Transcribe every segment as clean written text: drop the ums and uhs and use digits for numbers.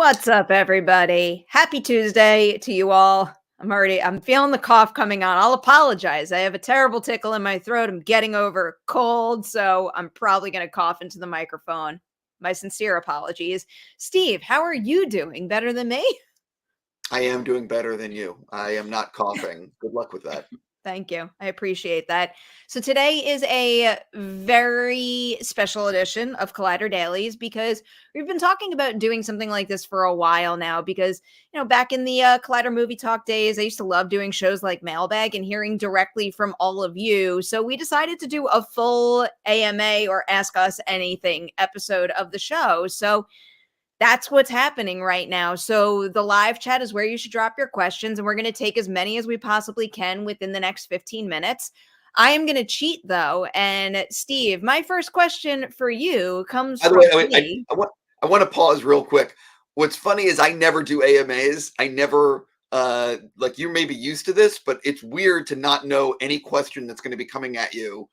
What's up, everybody? Happy Tuesday to you all. I'm feeling the cough coming on. I'll apologize. I have a terrible tickle in my throat. I'm getting over a cold, so I'm probably going to cough into the microphone. My sincere apologies. Steve, how are you doing? Better than me? I am doing better than you. I am not coughing. Good luck with that. Thank you. I appreciate that. So today is a very special edition of Collider Dailies because we've been talking about doing something like this for a while now because, back in the Collider Movie Talk days, I used to love doing shows like Mailbag and hearing directly from all of you. So we decided to do a full AMA or Ask Us Anything episode of the show. So that's what's happening right now. So the live chat is where you should drop your questions, and we're going to take as many as we possibly can within the next 15 minutes. I am going to cheat, though. And Steve, my first question for you comes By the from way, me. I want to pause real quick. What's funny is I never do AMAs. I never like you may be used to this, but it's weird to not know any question that's going to be coming at you.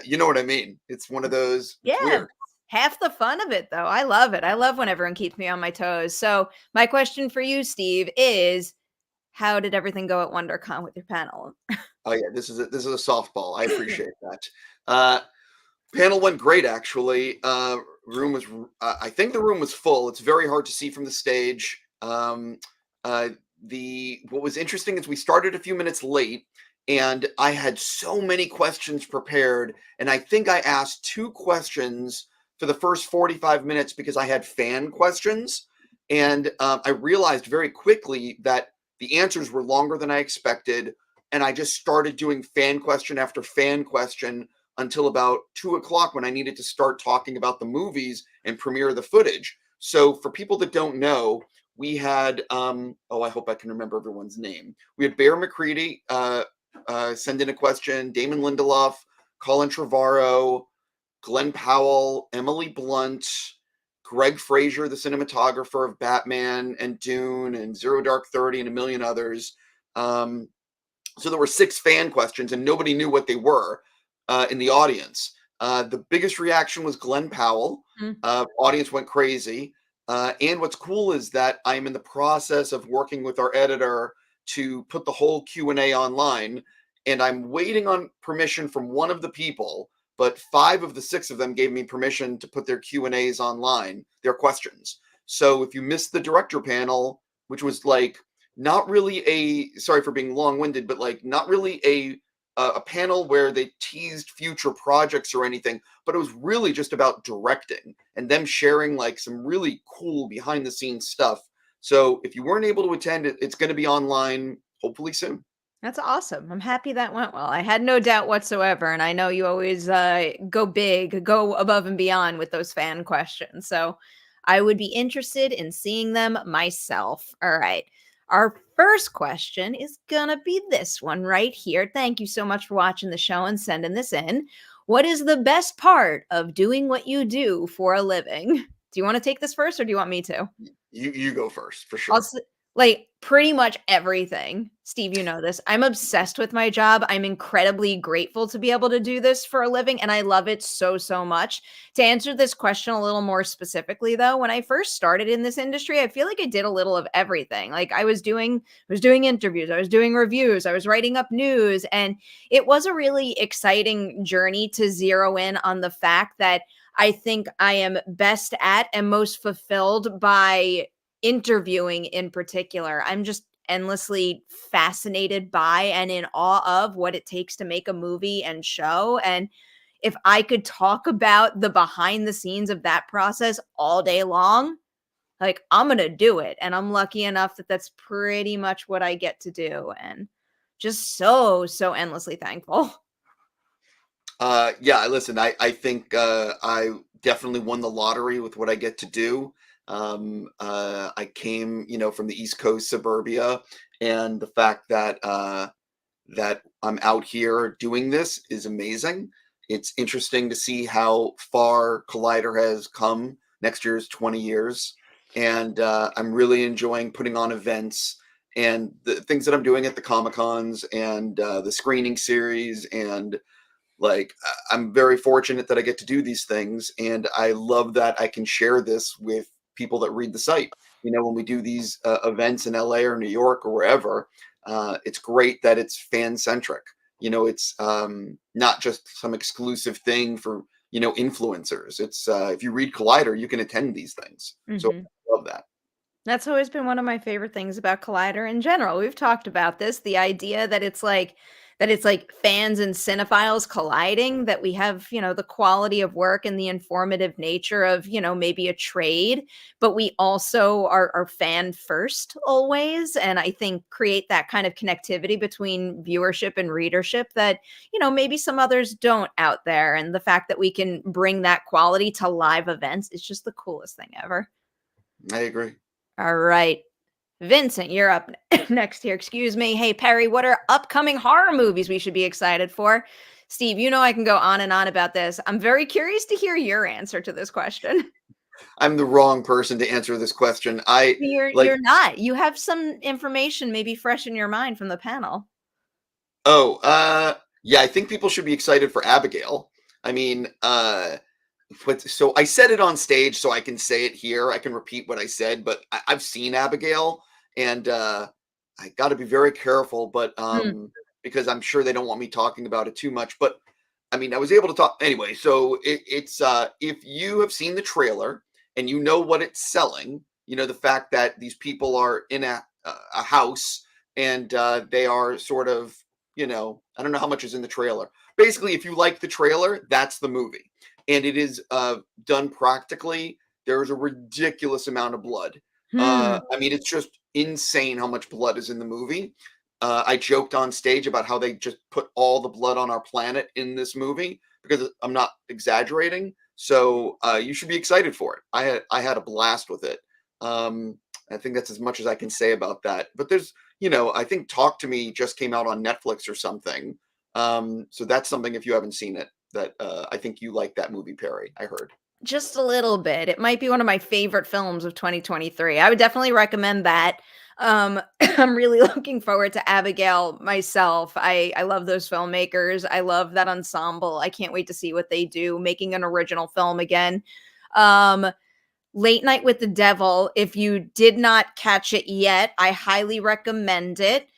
You know what I mean? It's one of those. It's Yeah, weird. half the fun of it, though. I love it. I love when everyone keeps me on my toes. So my question for you, Steve, is how did everything go at WonderCon with your panel? Oh yeah, this is a softball. I appreciate that. Uh, Panel went great actually. Room was I think the room was full. It's very hard to see from the stage. Uh, the what was interesting is we started a few minutes late, and I had so many questions prepared, and I think I asked two questions for the first 45 minutes because I had fan questions, and I realized very quickly that the answers were longer than I expected, and I just started doing fan question after fan question until about 2 o'clock when I needed to start talking about the movies and premiere the footage. So for people that don't know, we had I hope I can remember everyone's name. We had Bear McCready send in a question, Damon Lindelof, Colin Trevorrow, Glenn Powell, Emily Blunt, Greg Fraser, the cinematographer of Batman and Dune and Zero Dark 30 and a million others. So there were 6 fan questions and nobody knew what they were in the audience. The biggest reaction was Glenn Powell. Audience went crazy. And what's cool is that I'm in the process of working with our editor to put the whole Q&A online. And I'm waiting on permission from one of the people, but 5 of the 6 of them gave me permission to put their Q&As online, their questions. So if you missed the director panel, which was like not really sorry for being long-winded, but like not really a panel where they teased future projects or anything, but it was really just about directing and them sharing like some really cool behind the scenes stuff. So if you weren't able to attend, it's going to be online hopefully soon. That's awesome. I'm happy that went well. I had no doubt whatsoever. And I know you always go big, go above and beyond with those fan questions. So I would be interested in seeing them myself. All right. Our first question is going to be this one right here. Thank you so much for watching the show and sending this in. What is the best part of doing what you do for a living? Do you want to take this first or do you want me to? You go first for I'll sure. like pretty much everything. Steve, you know this. I'm obsessed with my job. I'm incredibly grateful to be able to do this for a living, and I love it so, so much. To answer this question a little more specifically, though, when I first started in this industry, I feel like I did a little of everything. Like I was doing interviews, I was doing reviews, I was writing up news, and it was a really exciting journey to zero in on the fact that I think I am best at and most fulfilled by interviewing in particular. I'm just endlessly fascinated by and in awe of what it takes to make a movie and show. And if I could talk about the behind the scenes of that process all day long, like I'm going to do it. And I'm lucky enough that that's pretty much what I get to do. And just so, so endlessly thankful. Yeah, listen, I think I definitely won the lottery with what I get to do. I came, from the East Coast suburbia, and the fact that that I'm out here doing this is amazing. It's interesting to see how far Collider has come. Next year is 20 years, and I'm really enjoying putting on events and the things that I'm doing at the Comic Cons and the screening series and like I'm very fortunate that I get to do these things, and I love that I can share this with people that read the site. when we do these events in LA or New York or wherever, it's great that it's fan centric. It's not just some exclusive thing for influencers. It's if you read Collider, you can attend these things. So I love that. That's always been one of my favorite things about Collider in general. We've talked about this, the idea that it's like fans and cinephiles colliding, that we have, the quality of work and the informative nature of, maybe a trade, but we also are fan first always. And I think create that kind of connectivity between viewership and readership that, maybe some others don't out there. And the fact that we can bring that quality to live events is just the coolest thing ever. I agree. All right. Vincent, you're up next here. Excuse me. Hey, Perry, what are upcoming horror movies we should be excited for? Steve, I can go on and on about this. I'm very curious to hear your answer to this question. I'm the wrong person to answer this question. You're not. You have some information maybe fresh in your mind from the panel. Yeah, I think people should be excited for Abigail. I mean, so I said it on stage, so I can say it here. I can repeat what I said, but I've seen Abigail, and I got to be very careful, but because I'm sure they don't want me talking about it too much. But I mean, I was able to talk anyway. So it's if you have seen the trailer and you know what it's selling, the fact that these people are in a house and they are sort of, I don't know how much is in the trailer. Basically, if you like the trailer, that's the movie. And it is done practically. There's a ridiculous amount of blood. I mean, it's just insane how much blood is in the movie. I joked on stage about how they just put all the blood on our planet in this movie, because I'm not exaggerating. So you should be excited for it. I had a blast with it. I think that's as much as I can say about that. But there's, I think Talk to Me just came out on Netflix or something. So that's something, if you haven't seen it, that I think you like that movie, Perry. I heard. Just a little bit. It might be one of my favorite films of 2023. I would definitely recommend that. I'm really looking forward to Abigail myself. I love those filmmakers. I love that ensemble. I can't wait to see what they do, making an original film again. Late Night with the Devil. If you did not catch it yet, I highly recommend it.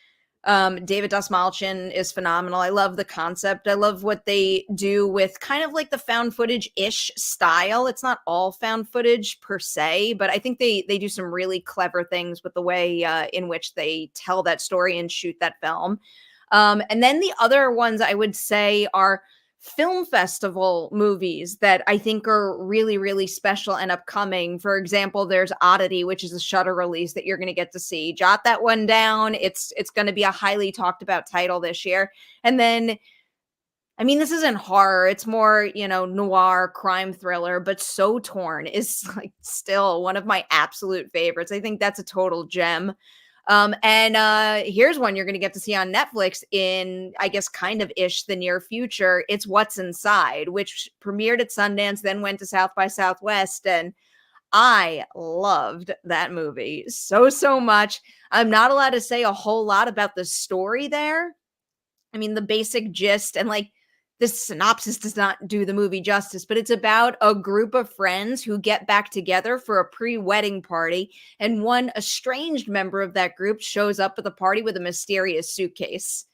David Dastmalchian is phenomenal. I love the concept. I love what they do with kind of like the found footage-ish style. It's not all found footage per se, but I think they do some really clever things with the way in which they tell that story and shoot that film. And then the other ones I would say are film festival movies that I think are really, really special and upcoming. For example, there's Oddity, which is a Shudder release that you're going to get to see. Jot that one down. It's going to be a highly talked about title this year. And then, I mean, this isn't horror. It's more, noir crime thriller, but So Torn is like still one of my absolute favorites. I think that's a total gem. And here's one you're going to get to see on Netflix in, I guess, kind of ish the near future. It's What's Inside, which premiered at Sundance, then went to South by Southwest. And I loved that movie so much. I'm not allowed to say a whole lot about the story there. I mean, the basic gist and like this synopsis does not do the movie justice, but it's about a group of friends who get back together for a pre-wedding party, and one estranged member of that group shows up at the party with a mysterious suitcase.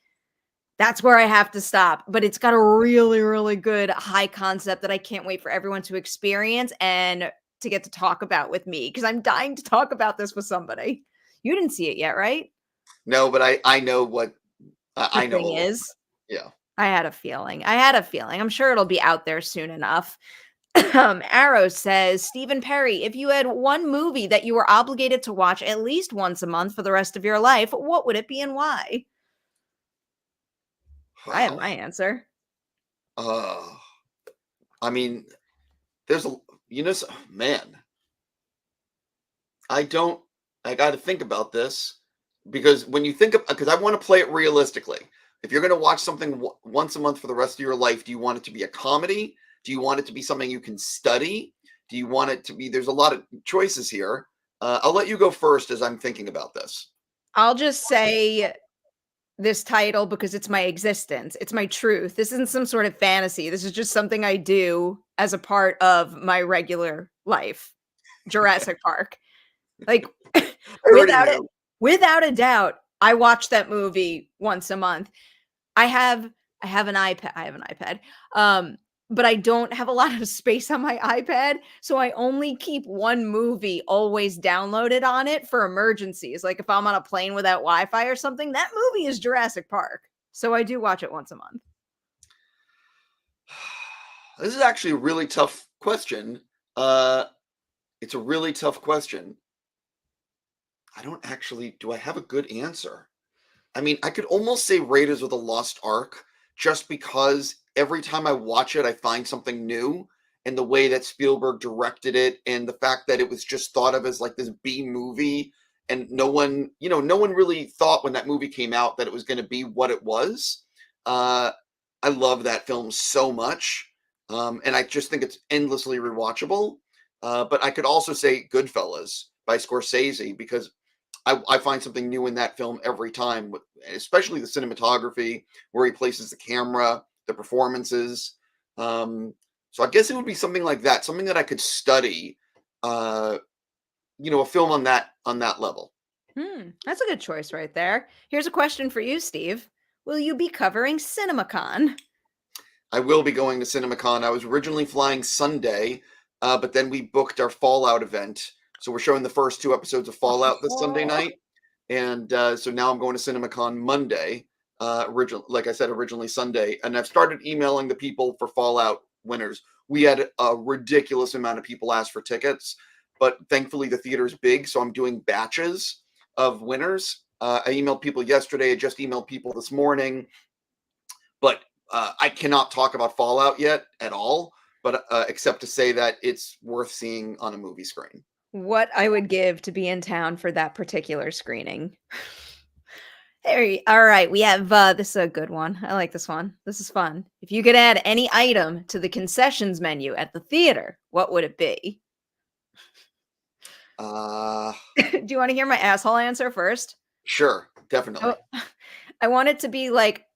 That's where I have to stop, but it's got a really, really good high concept that I can't wait for everyone to experience and to get to talk about with me, because I'm dying to talk about this with somebody. You didn't see it yet, right? No, but I know what I know. Thing is, yeah. I had a feeling. I'm sure it'll be out there soon enough. Arrow says, Stephen Perry, if you had one movie that you were obligated to watch at least once a month for the rest of your life, what would it be and why? Wow. I have my answer. I mean, there's man, I got to think about this, because when you think of, because I want to play it realistically. If you're going to watch something once a month for the rest of your life, do you want it to be a comedy? Do you want it to be something you can study? Do you want it to be, there's a lot of choices here. I'll let you go first as I'm thinking about this. I'll just say this title because it's my existence. It's my truth. This isn't some sort of fantasy. This is just something I do as a part of my regular life. Jurassic Park. Like, I already without it, knew. without a doubt, I watch that movie once a month. I have I have an iPad. I have an iPad. But I don't have a lot of space on my iPad, so I only keep one movie always downloaded on it for emergencies. Like if I'm on a plane without Wi-Fi or something, that movie is Jurassic Park. So I do watch it once a month. This is actually a really tough question. Uh, it's a really tough question. I don't actually. Do I have a good answer? I mean, I could almost say Raiders of the Lost Ark just because every time I watch it, I find something new. And the way that Spielberg directed it, and the fact that it was just thought of as like this B movie, and no one really thought when that movie came out that it was going to be what it was. Uh, I love that film so much, and I just think it's endlessly rewatchable. But I could also say Goodfellas by Scorsese because I find something new in that film every time, especially the cinematography, where he places the camera, the performances. So I guess it would be something like that, something that I could study. Uh, a film on that level. That's a good choice right there. Here's a question for you, Steve. Will you be covering CinemaCon? I will be going to CinemaCon. I was originally flying Sunday, but then we booked our Fallout event, so we're showing the first two episodes of Fallout this Sunday Oh. night, and so now I'm going to CinemaCon Monday. Like I said, originally Sunday, and I've started emailing the people for Fallout winners. We had a ridiculous amount of people ask for tickets, but thankfully the theater's big, so I'm doing batches of winners. I emailed people yesterday. I just emailed people this morning, but I cannot talk about Fallout yet at all, but except to say that it's worth seeing on a movie screen. What I would give to be in town for that particular screening. All right, we have this is a good one. I like this one. This is fun. If you could add any item to the concessions menu at the theater, what would it be? Uh, Do you want to hear my asshole answer first? sure, definitely. Oh, I want it to be like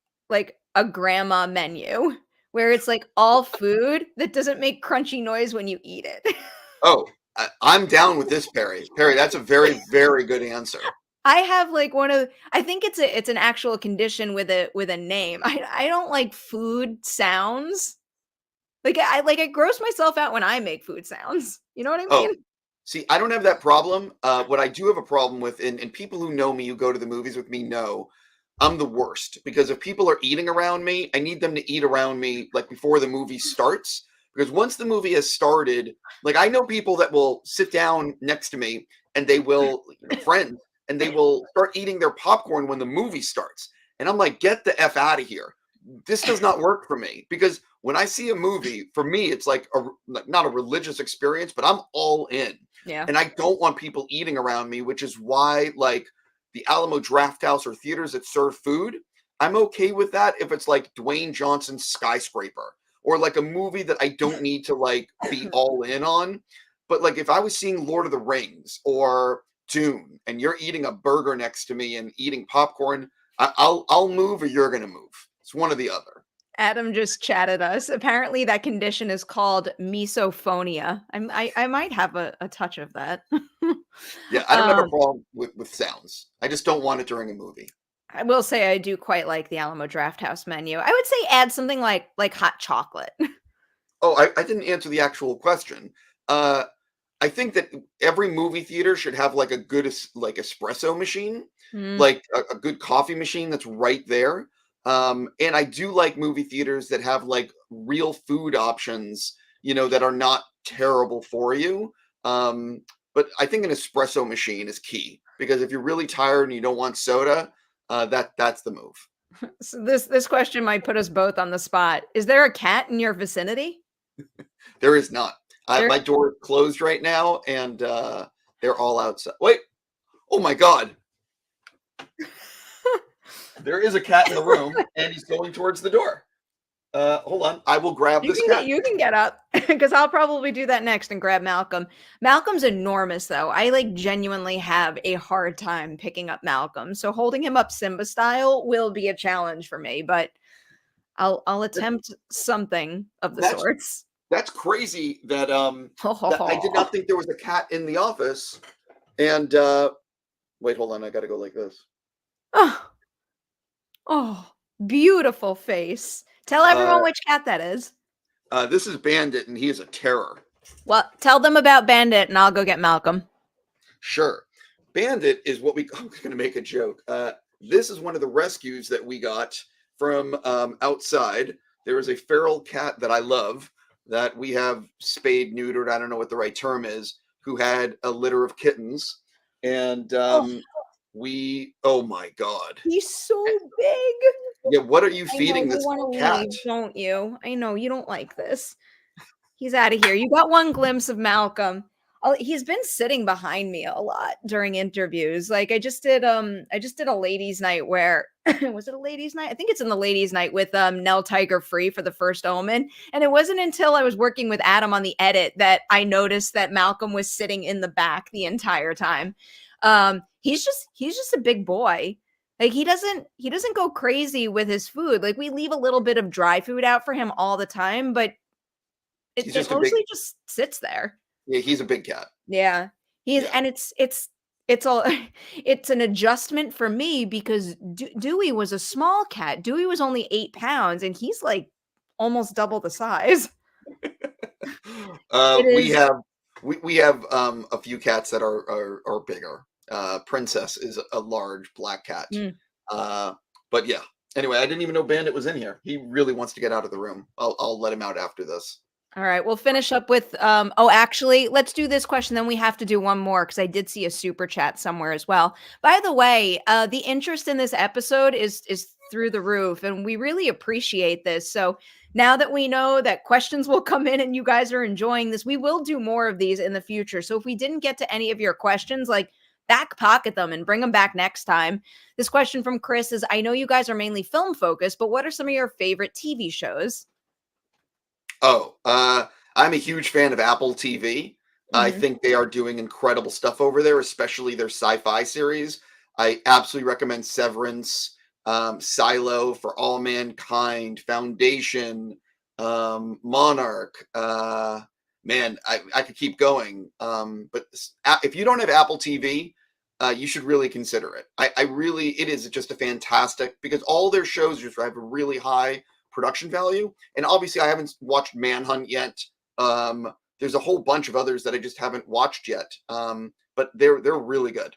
a grandma menu where it's like all food that doesn't make crunchy noise when you eat it. Oh, I'm down with this, Perry. Perry, that's a very, very good answer. I have like one of I think it's an actual condition with a name. I don't like food sounds. I gross myself out when I make food sounds. You know what I Oh, mean? see, I don't have that problem. What I do have a problem with, and people who know me, who go to the movies with me, know I'm the worst because if people are eating around me, I need them to eat around me like before the movie starts. Because once the movie has started, like I know people that will sit down next to me and they will, friends, and they will start eating their popcorn when the movie starts. And I'm like, get the F out of here. This does not work for me because when I see a movie, for me, it's like not a religious experience, but I'm all in. Yeah. And I don't want people eating around me, which is why, like, the Alamo Draft House or theaters that serve food, I'm okay with that if it's like Dwayne Johnson's Skyscraper or like a movie that I don't need to like be all in on. But like if I was seeing Lord of the Rings or Dune and you're eating a burger next to me and eating popcorn, I'll move or you're gonna move. It's one or the other. Adam just chatted us. Apparently, that condition is called misophonia. I might have a touch of that. Yeah, I don't have a um, problem with sounds. I just don't want it during a movie. I will say I do quite like the Alamo Draft House menu. I would say add something like hot chocolate. Oh, I didn't answer the actual question. Uh, I think that every movie theater should have like a good like espresso machine, Mm, like a good coffee machine that's right there. And I do like movie theaters that have like real food options, that are not terrible for you. Um, but I think an espresso machine is key because if you're really tired and you don't want soda, that's the move. so this question might put us both on the spot. Is there a cat in your vicinity? There is not. There My door is closed right now, and they're all outside. Wait! Oh my God! There is a cat in the room, and he's going towards the door. Hold on. I will grab this cat. you can get up because I'll probably do that next and grab Malcolm. Malcolm's enormous though. I like genuinely have a hard time picking up Malcolm. So holding him up Simba style will be a challenge for me, but I'll attempt something of the That's sorts. that's crazy that I did not think there was a cat in the office, And wait, hold on. I got to go like this. Oh, oh, beautiful face. Tell Uh, everyone which cat that is. this is Bandit, and he is a terror. Well, tell them about Bandit, and I'll go get Malcolm. Sure. Bandit is what we, I'm going to make a joke. This is one of the rescues that we got from outside. There is a feral cat that I love that we have spayed, neutered, I don't know what the right term is, who had a litter of kittens. And Oh, oh my God. he's so big. Yeah, what are you I know feeding you this want to cat? leave, don't you? I know you don't like this. He's out of here. You got one glimpse of Malcolm. Oh, he's been sitting behind me a lot during interviews. Like I just did a ladies' night where was it a ladies' night? I think it's in the ladies' night with Nell Tiger Free for the first Omen. And it wasn't until I was working with Adam on the edit that I noticed that Malcolm was sitting in the back the entire time. He's just a big boy. Like he doesn't go crazy with his food. Like we leave a little bit of dry food out for him all the time, but He's it just a big, mostly just sits there. yeah, he's a big cat. Yeah. He's Yeah. and it's all it's an adjustment for me because Dewey was a small cat. Dewey was only 8 pounds and he's like almost double the size. It We is have we have a few cats that are bigger. Princess is a large black cat. mm. Uh, but yeah. Anyway, I didn't even know Bandit was in here. He really wants to get out of the room. I'll let him out after this. All right, we'll finish up with oh actually, let's do this question then we have to do one more cuz I did see a super chat somewhere as well. By the way, the interest in this episode is through the roof and we really appreciate this. So, now that we know that questions will come in and you guys are enjoying this, we will do more of these in the future. So if we didn't get to any of your questions, like back pocket them and bring them back next time. This question from Chris is I know you guys are mainly film focused, but what are some of your favorite TV shows? Oh, I'm a huge fan of Apple TV. I Mhm. think they are doing incredible stuff over there, especially their sci-fi series. I absolutely recommend Severance, Silo, For All Mankind, Foundation, Monarch. Man, I could keep going. But if you don't have Apple TV, you should really consider it. I really, it is just a fantastic because all their shows just have a really high production value. And obviously, I haven't watched Manhunt yet. There's a whole bunch of others that I just haven't watched yet. But they're really good.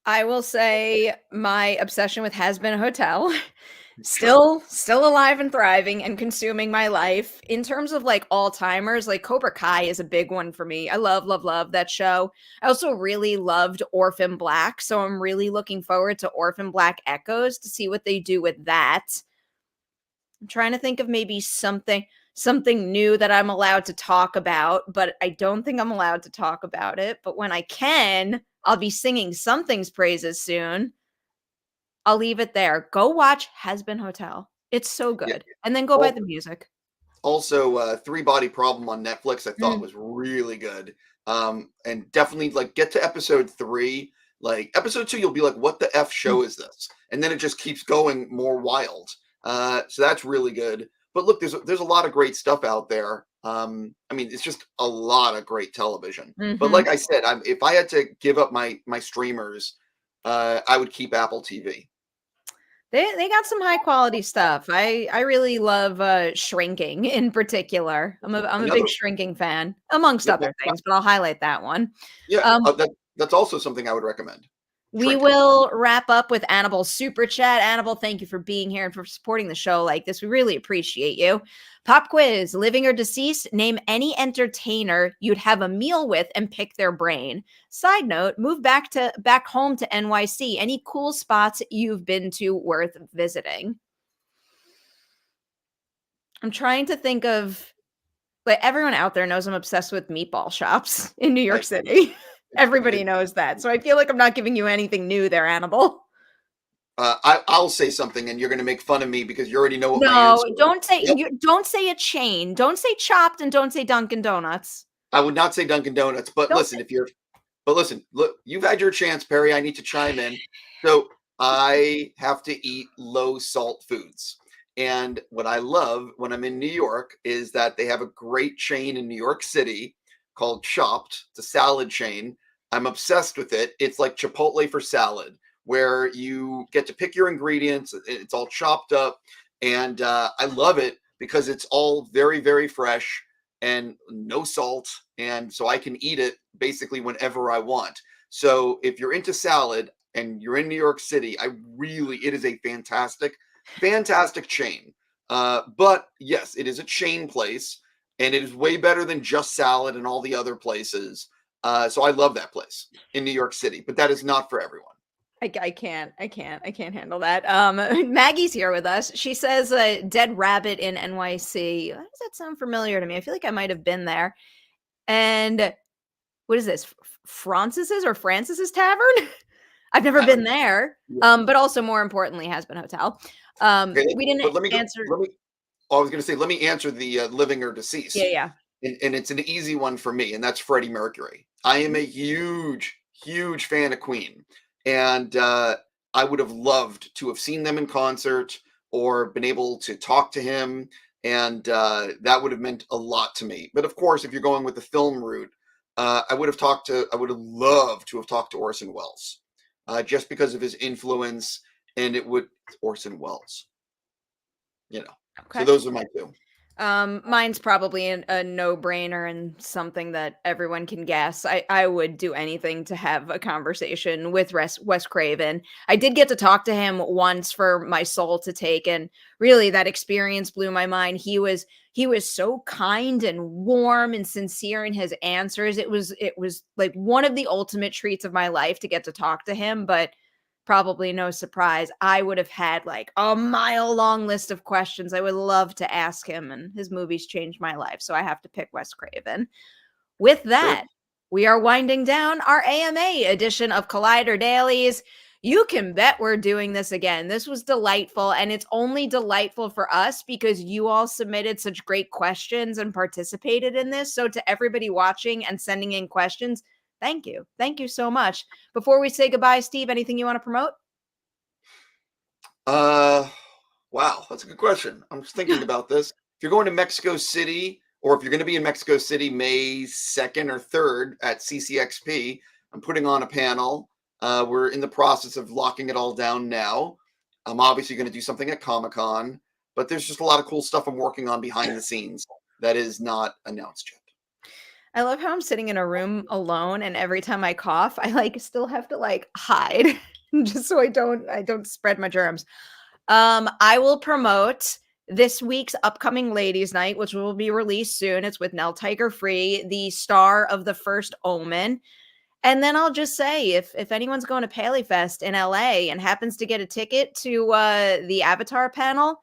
I will say my obsession with Has Been Hotel Sure. still alive and thriving and consuming my life. In terms of like all-timers, like Cobra Kai is a big one for me. I love that show. I also really loved Orphan Black, so I'm really looking forward to Orphan Black Echoes to see what they do with that. I'm trying to think of maybe something new that I'm allowed to talk about, but I don't think I'm allowed to talk about it. But when I can, I'll be singing something's praises soon. I'll leave it there. Go watch Has Been Hotel. It's so Yeah. good. And then go buy Al- the music. Also, Three Body Problem on Netflix, I thought Mm, was really good. And definitely like get to episode 3. Like episode 2, you'll be like, "What the f mm. show is this?" And then it just keeps going more wild. So that's really good. But look, there's a lot of great stuff out there. I mean, it's just a lot of great television. But Mhm. like I said, if I had to give up my streamers, I would keep Apple TV. They got some high quality stuff. I really love Shrinking in particular. I'm a big Another, Shrinking fan amongst yeah, other things, but I'll highlight that one. yeah, Um that's also something I would recommend. We Shrinking. will wrap up with Annabelle's super chat. Annabelle, thank you for being here and for supporting the show like this. We really appreciate you. Pop quiz, living or deceased, name any entertainer you'd have a meal with and pick their brain. Side note, move back home to NYC. Any cool spots you've been to worth visiting? I'm trying to think of like everyone out there knows I'm obsessed with meatball shops in New York I, City. Everybody it, knows that. So I feel like I'm not giving you anything new there, Annabelle. I'll say something, and you're going to make fun of me because you already know what my No, answer is. don't say Yep, don't say a chain. Don't say Chopped and don't say Dunkin' Donuts. I would not say Dunkin' Donuts, but Don't listen, say look, you've had your chance, Perry. I need to chime in. So I have to eat low salt foods. And what I love when I'm in New York is that they have a great chain in New York City called Chopped. It's a salad chain. I'm obsessed with it. It's like Chipotle for salad, where you get to pick your ingredients. It's all chopped up, and I love it because it's all very, very fresh and no salt, and so I can eat it basically whenever I want. So if you're into salad and you're in New York City, it is a fantastic, fantastic chain. But yes, it is a chain place, and it is way better than Just Salad and all the other places. So I love that place in New York City, but that is not for everyone. I can't handle that. Maggie's here with us. She says Dead Rabbit in NYC. Why does that sound familiar to me? I feel like I might have been there. And what is this? Francis's Tavern? I've never been there. But also more importantly, Has-Been Hotel. Okay, We didn't answer. I was going to say, let me answer the living or deceased. Yeah. And it's an easy one for me, and that's Freddie Mercury. I am a huge, huge fan of Queen. And I would have loved to have seen them in concert or been able to talk to him. And that would have meant a lot to me. But of course, if you're going with the film route, I would have loved to have talked to Orson Welles, just because of his influence. And Orson Welles, Okay. So those are my two. Mine's probably a no-brainer and something that everyone can guess. I would do anything to have a conversation with Wes Craven. I did get to talk to him once for my soul to take, and really that experience blew my mind. He was so kind and warm and sincere in his answers. It was like one of the ultimate treats of my life to get to talk to him, but probably no surprise, I would have had like a mile-long list of questions I would love to ask him, and his movies changed my life, so I have to pick Wes Craven. With that, we are winding down our AMA edition of Collider Dailies. You can bet we're doing this again. This was delightful, and it's only delightful for us because you all submitted such great questions and participated in this. So to everybody watching and sending in questions, thank you. Thank you so much. Before we say goodbye, Steve, anything you want to promote? Wow, that's a good question. I'm just thinking about this. If you're going to Mexico City, or if you're going to be in Mexico City May 2nd or 3rd at CCXP, I'm putting on a panel. We're in the process of locking it all down now. I'm obviously going to do something at Comic-Con, but there's just a lot of cool stuff I'm working on behind the scenes that is not announced yet. I love how I'm sitting in a room alone, and every time I cough, I still have to hide just so I don't spread my germs. I will promote this week's upcoming Ladies' Night, which will be released soon. It's with Nell Tiger Free, the star of The First Omen. And then I'll just say, if anyone's going to PaleyFest in LA and happens to get a ticket to the Avatar panel,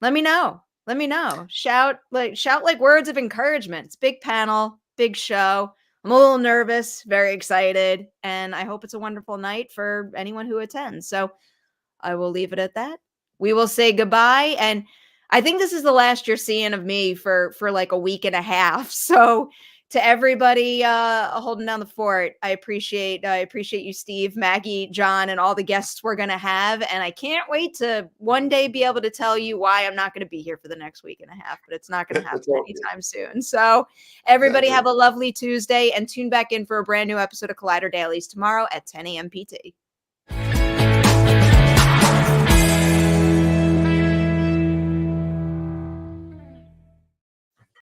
let me know. Let me know. Shout like words of encouragement. It's a big panel, big show. I'm a little nervous, very excited, and I hope it's a wonderful night for anyone who attends. So I will leave it at that. We will say goodbye, and I think this is the last you're seeing of me for like a week and a half. So to everybody holding down the fort, I appreciate you, Steve, Maggie, John, and all the guests we're gonna have. And I can't wait to one day be able to tell you why I'm not gonna be here for the next week and a half, but it's not gonna happen anytime soon. So everybody have a lovely Tuesday, and tune back in for a brand new episode of Collider Dailies tomorrow at 10 a.m. PT.